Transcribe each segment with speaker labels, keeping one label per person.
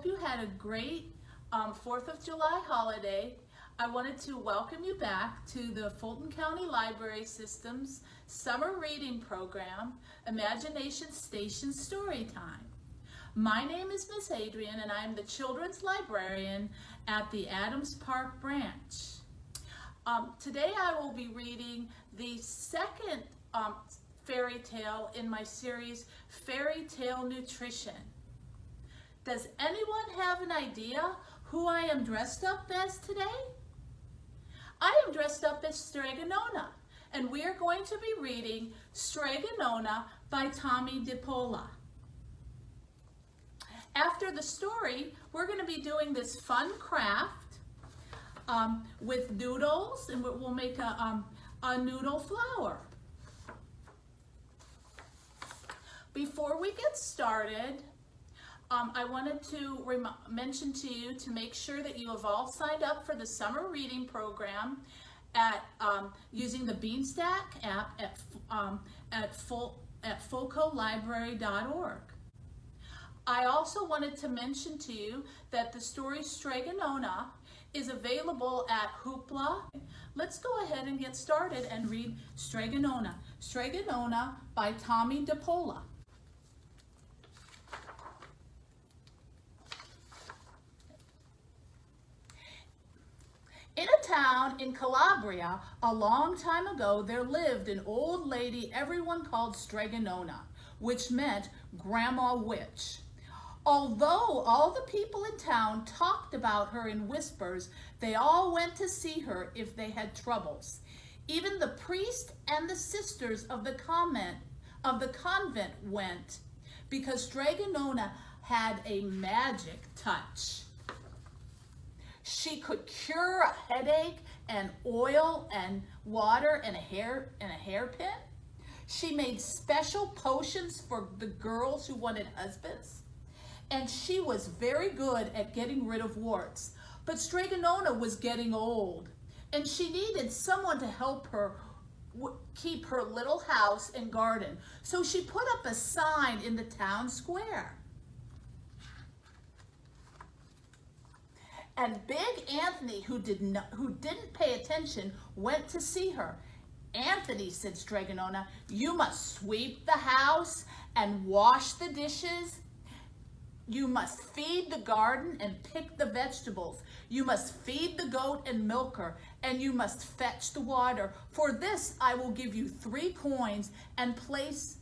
Speaker 1: hope you had a great 4th of July holiday. I wanted to welcome you back to the Fulton County Library System's summer reading program, Imagination Station Storytime. My name is Miss Adrienne and I am the Children's Librarian at the Adams Park branch. Today I will be reading the second fairy tale in my series, Fairy Tale Nutrition. Does anyone have an idea who I am dressed up as today? I am dressed up as Strega Nona, and we are going to be reading Strega Nona by Tomie DePaola. After the story, we're going to be doing this fun craft with noodles, and we'll make a noodle flower. Before we get started, I wanted to mention to you to make sure that you have all signed up for the summer reading program at using the Beanstack app at fulcolibrary.org. I also wanted to mention to you that the story Strega Nona is available at Hoopla. Let's go ahead and get started and read Strega Nona. Strega Nona by Tomie DePaola. In a town in Calabria, a long time ago, there lived an old lady everyone called Strega Nona, which meant Grandma Witch. Although all the people in town talked about her in whispers, they all went to see her if they had troubles. Even the priest and the sisters of the convent went, because Strega Nona had a magic touch. She could cure a headache and oil and water and a hairpin. She made special potions for the girls who wanted husbands. And she was very good at getting rid of warts. But Strega Nona was getting old, and she needed someone to help her keep her little house and garden. So she put up a sign in the town square. And Big Anthony, who didn't pay attention, went to see her. "Anthony," said Strega Nona, "you must sweep the house and wash the dishes. You must feed the garden and pick the vegetables. You must feed the goat and milk her, and you must fetch the water. For this I will give you 3 coins and a place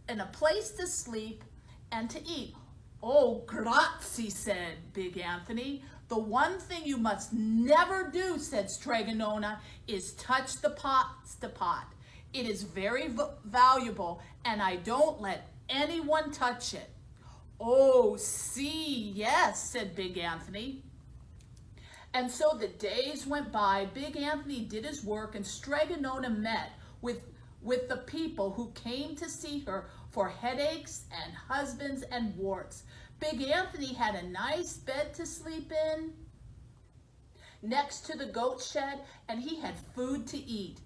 Speaker 1: to sleep and to eat." "Oh, grazie," said Big Anthony. "The one thing you must never do," said Strega Nona, "is touch the pot. It is very valuable, and I don't let anyone touch it." "Oh, see, yes," said Big Anthony. And so the days went by. Big Anthony did his work, and Strega Nona met with the people who came to see her for headaches and husbands and warts. Big Anthony had a nice bed to sleep in next to the goat shed, and he had food to eat.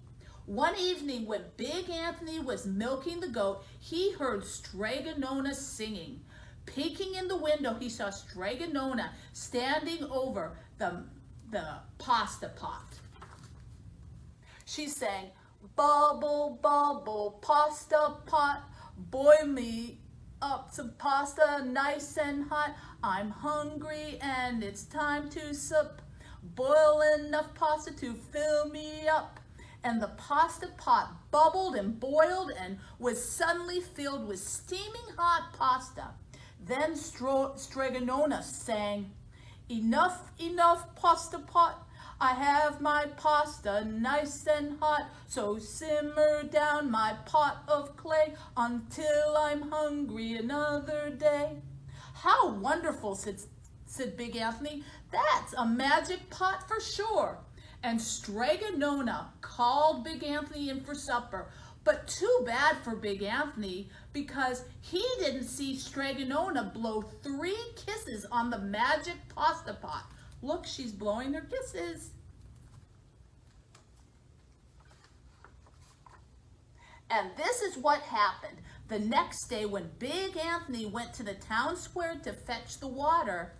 Speaker 1: One evening when Big Anthony was milking the goat, he heard Strega Nona singing. Peeking in the window, he saw Strega Nona standing over the pasta pot. She sang, "Bubble, bubble, pasta pot, boil me up some pasta nice and hot. I'm hungry and it's time to sup. Boil enough pasta to fill me up." And the pasta pot bubbled and boiled and was suddenly filled with steaming hot pasta. Then Strega Nona sang, "Enough, enough, pasta pot. I have my pasta nice and hot. So simmer down my pot of clay until I'm hungry another day." "How wonderful," said Big Anthony. "That's a magic pot for sure." And Strega Nona called Big Anthony in for supper. But too bad for Big Anthony, because he didn't see Strega Nona blow 3 kisses on the magic pasta pot. Look, she's blowing her kisses. And this is what happened. The next day when Big Anthony went to the town square to fetch the water,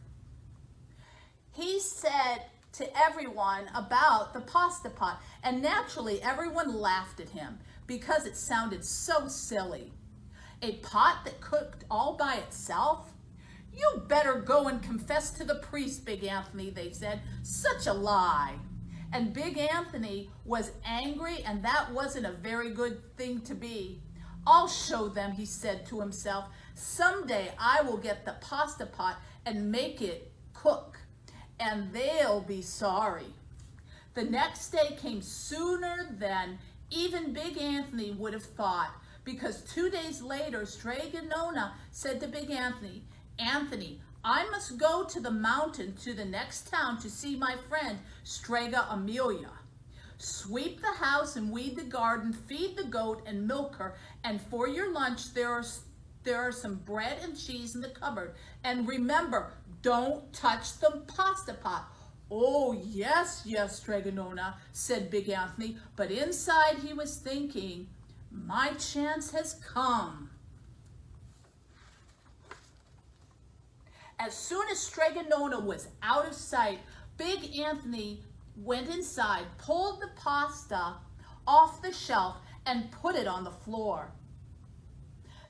Speaker 1: he said to everyone about the pasta pot, and naturally everyone laughed at him because it sounded so silly. A pot that cooked all by itself? You better go and confess to the priest, Big Anthony, they said. Such a lie. And Big Anthony was angry, and that wasn't a very good thing to be. I'll show them, he said to himself. Someday I will get the pasta pot and make it cook, and they'll be sorry. The next day came sooner than even Big Anthony would have thought, because 2 days later, Strega Nona said to Big Anthony, Anthony, I must go to the mountain to the next town to see my friend Strega Amelia. Sweep the house and weed the garden, feed the goat and milk her, and for your lunch there are some bread and cheese in the cupboard. And remember, don't touch the pasta pot. Oh, yes, yes, Strega Nona, said Big Anthony, but inside he was thinking, my chance has come. As soon as Strega Nona was out of sight, Big Anthony went inside, pulled the pasta off the shelf, and put it on the floor.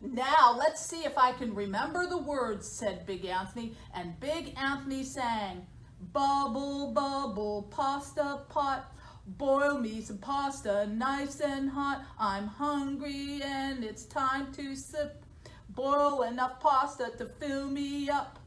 Speaker 1: Now, let's see if I can remember the words, said Big Anthony, and Big Anthony sang, bubble, bubble, pasta pot, boil me some pasta, nice and hot, I'm hungry and it's time to sip, boil enough pasta to fill me up.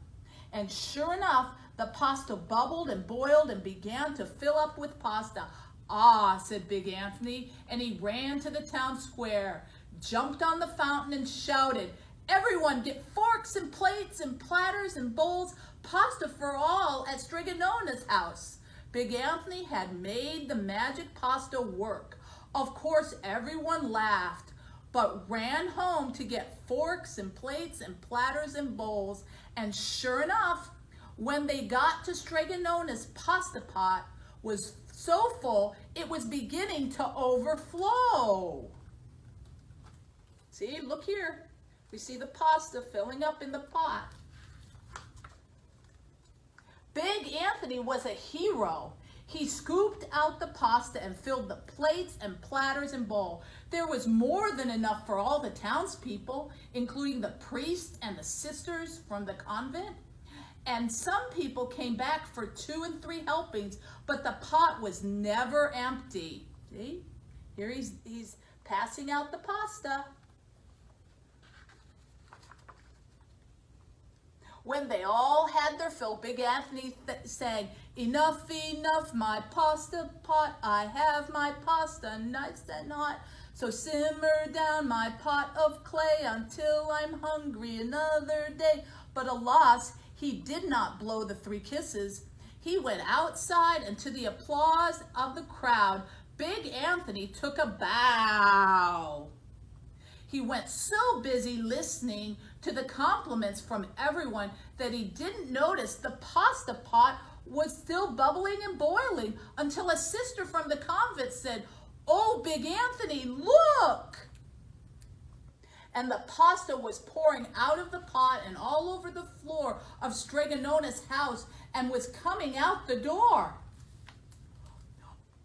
Speaker 1: And sure enough, the pasta bubbled and boiled and began to fill up with pasta. Ah, said Big Anthony, and he ran to the town square, jumped on the fountain and shouted, everyone get forks and plates and platters and bowls, pasta for all at Strega Nona's house. Big Anthony had made the magic pasta work. Of course, everyone laughed, but ran home to get forks and plates and platters and bowls. And sure enough, when they got to Strega Nona's pasta pot was so full, it was beginning to overflow. See, look here. We see the pasta filling up in the pot. Big Anthony was a hero. He scooped out the pasta and filled the plates and platters and bowl. There was more than enough for all the townspeople, including the priest and the sisters from the convent. And some people came back for 2 and 3 helpings, but the pot was never empty. See? Here he's passing out the pasta. When they all had their fill, Big Anthony sang, enough, enough, my pasta pot, I have my pasta nice and hot. So simmer down my pot of clay until I'm hungry another day. But alas, he did not blow the 3 kisses. He went outside, and to the applause of the crowd, Big Anthony took a bow. He went so busy listening to the compliments from everyone that he didn't notice the pasta pot was still bubbling and boiling until a sister from the convent said, oh, Big Anthony, look! And the pasta was pouring out of the pot and all over the floor of Strega Nona's house and was coming out the door.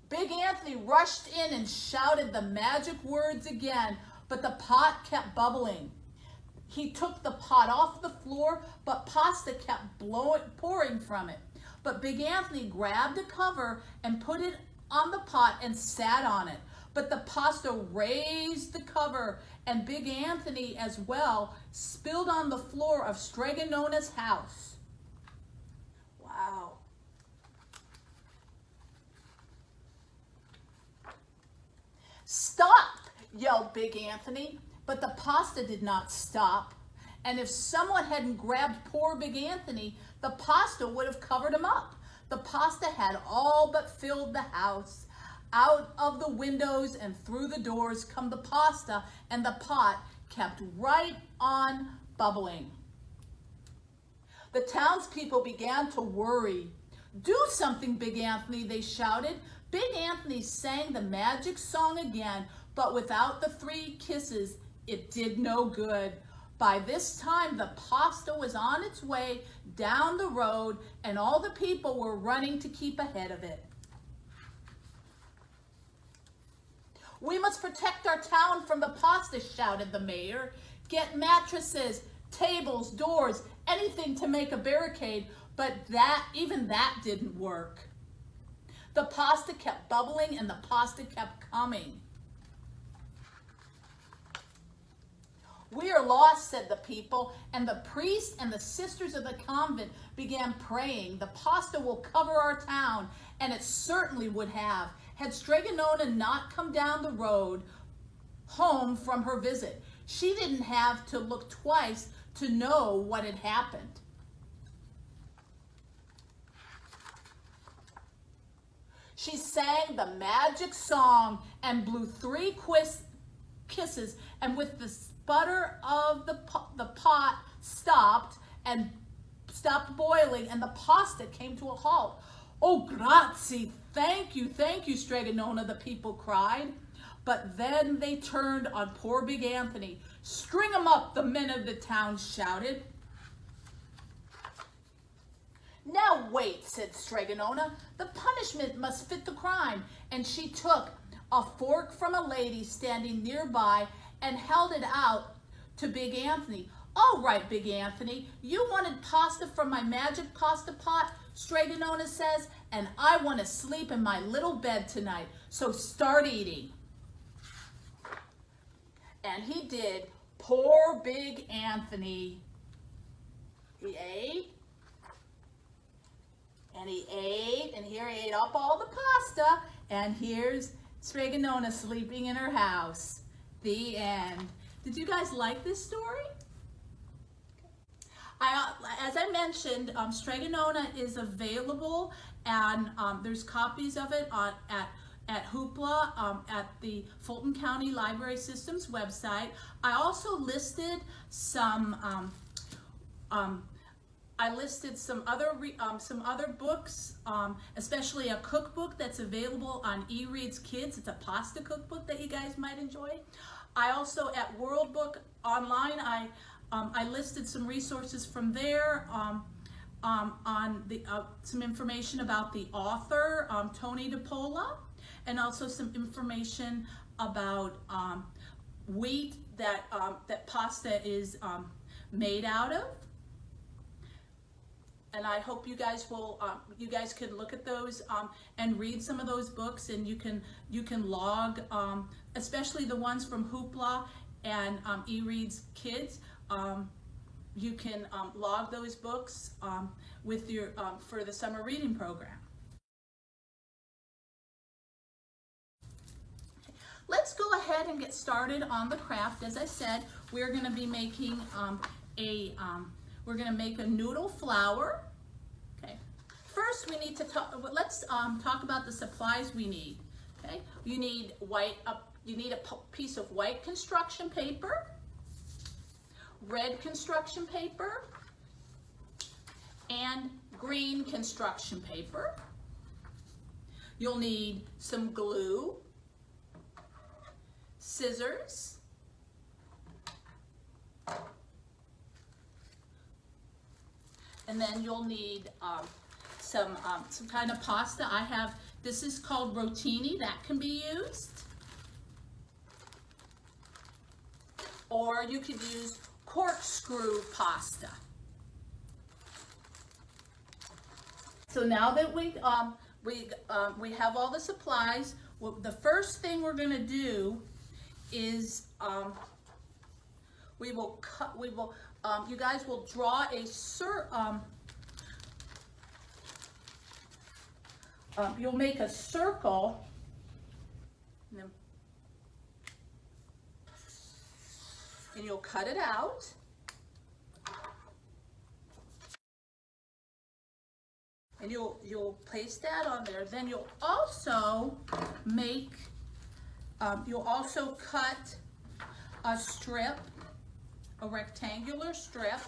Speaker 1: Big Anthony rushed in and shouted the magic words again, but the pot kept bubbling. He took the pot off the floor, but pasta kept pouring from it. But Big Anthony grabbed a cover and put it on the pot and sat on it. But the pasta raised the cover, and Big Anthony as well spilled on the floor of Strega Nona's house. Wow. Stop, yelled Big Anthony. But the pasta did not stop, and if someone hadn't grabbed poor Big Anthony, the pasta would have covered him up. The pasta had all but filled the house. Out of the windows and through the doors come the pasta, and the pot kept right on bubbling. The townspeople began to worry. Do something, Big Anthony, they shouted. Big Anthony sang the magic song again, but without the 3 kisses, it did no good. By this time, the pasta was on its way down the road, and all the people were running to keep ahead of it. "We must protect our town from the pasta," shouted the mayor. "Get mattresses, tables, doors, anything to make a barricade," but even that didn't work. The pasta kept bubbling and the pasta kept coming. "We are lost," said the people, and the priest and the sisters of the convent began praying. "The pasta will cover our town," and it certainly would have, had Strega Nona not come down the road home from her visit. She didn't have to look twice to know what had happened. She sang the magic song and blew 3 kisses, and with the sputter of the pot stopped boiling, and the pasta came to a halt. "Oh, grazie, thank you, Strega Nona," the people cried. But then they turned on poor Big Anthony. "String him up," the men of the town shouted. "Now wait," said Strega Nona. "The punishment must fit the crime." And she took a fork from a lady standing nearby and held it out to Big Anthony. "All right, Big Anthony, you wanted pasta from my magic pasta pot," Strega Nona says, "and I want to sleep in my little bed tonight, so start eating." And he did. Poor Big Anthony. He ate. And he ate, and here he ate up all the pasta, and here's Strega Nona sleeping in her house. The end. Did you guys like this story? As I mentioned, Strega Nona is available, and there's copies of it at Hoopla at the Fulton County Library System's website. I also listed some some other books, especially a cookbook that's available on eReads Kids. It's a pasta cookbook that you guys might enjoy. I also, at World Book Online, I listed some resources from there on some information about the author, Tomie DePaola, and also some information about wheat that pasta is made out of. And I hope you guys can look at those and read some of those books, and you can log, especially the ones from Hoopla and eReads Kids. You can log those books with your for the summer reading program. Let's go ahead and get started on the craft. As I said, we're going to be making we're going to make a noodle flour. Okay. First, we need to let's talk about the supplies we need. Okay. You need a piece of white construction paper, red construction paper, and green construction paper. You'll need some glue, scissors, and then you'll need some kind of pasta. This is called rotini, that can be used. Or you could use corkscrew pasta. So now that we have all the supplies, the first thing we're going to do is you guys will draw a you'll make a circle, and you'll cut it out. And you'll place that on there. Then you'll also cut a strip, a rectangular strip.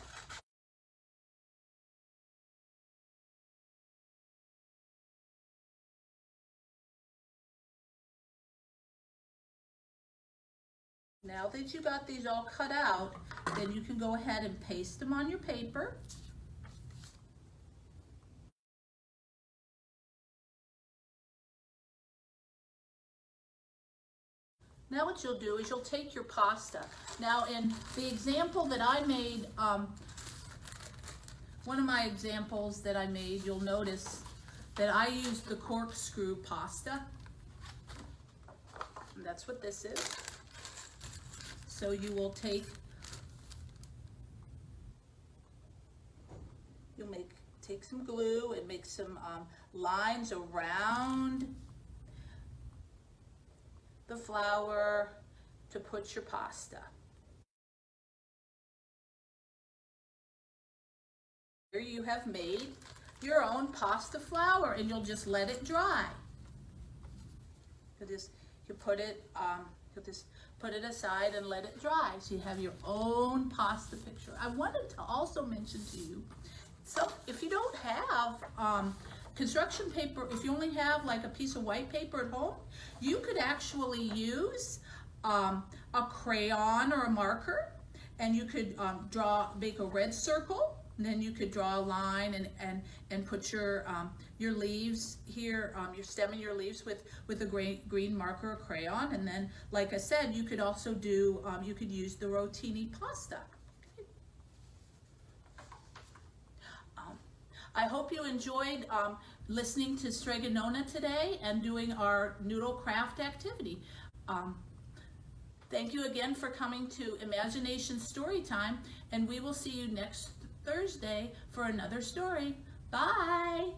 Speaker 1: Now that you got these all cut out, then you can go ahead and paste them on your paper. Now what you'll do is you'll take your pasta. Now in the example that I made, one of my examples that I made, you'll notice that I used the corkscrew pasta. And that's what this is. So you will take, take some glue and make some lines around the flour to put your pasta. Here you have made your own pasta flour, and you'll just let it dry. You put it aside and let it dry, so you have your own pasta picture. I wanted to also mention to you, so if you don't have construction paper, if you only have like a piece of white paper at home, you could actually use a crayon or a marker, and you could make a red circle, and then you could draw a line and put your leaves here, your stem and your leaves with a green marker or crayon. And then, like I said, you could also do, you could use the rotini pasta. I hope you enjoyed listening to Strega Nona today and doing our noodle craft activity. Thank you again for coming to Imagination Storytime, and we will see you next Thursday for another story. Bye!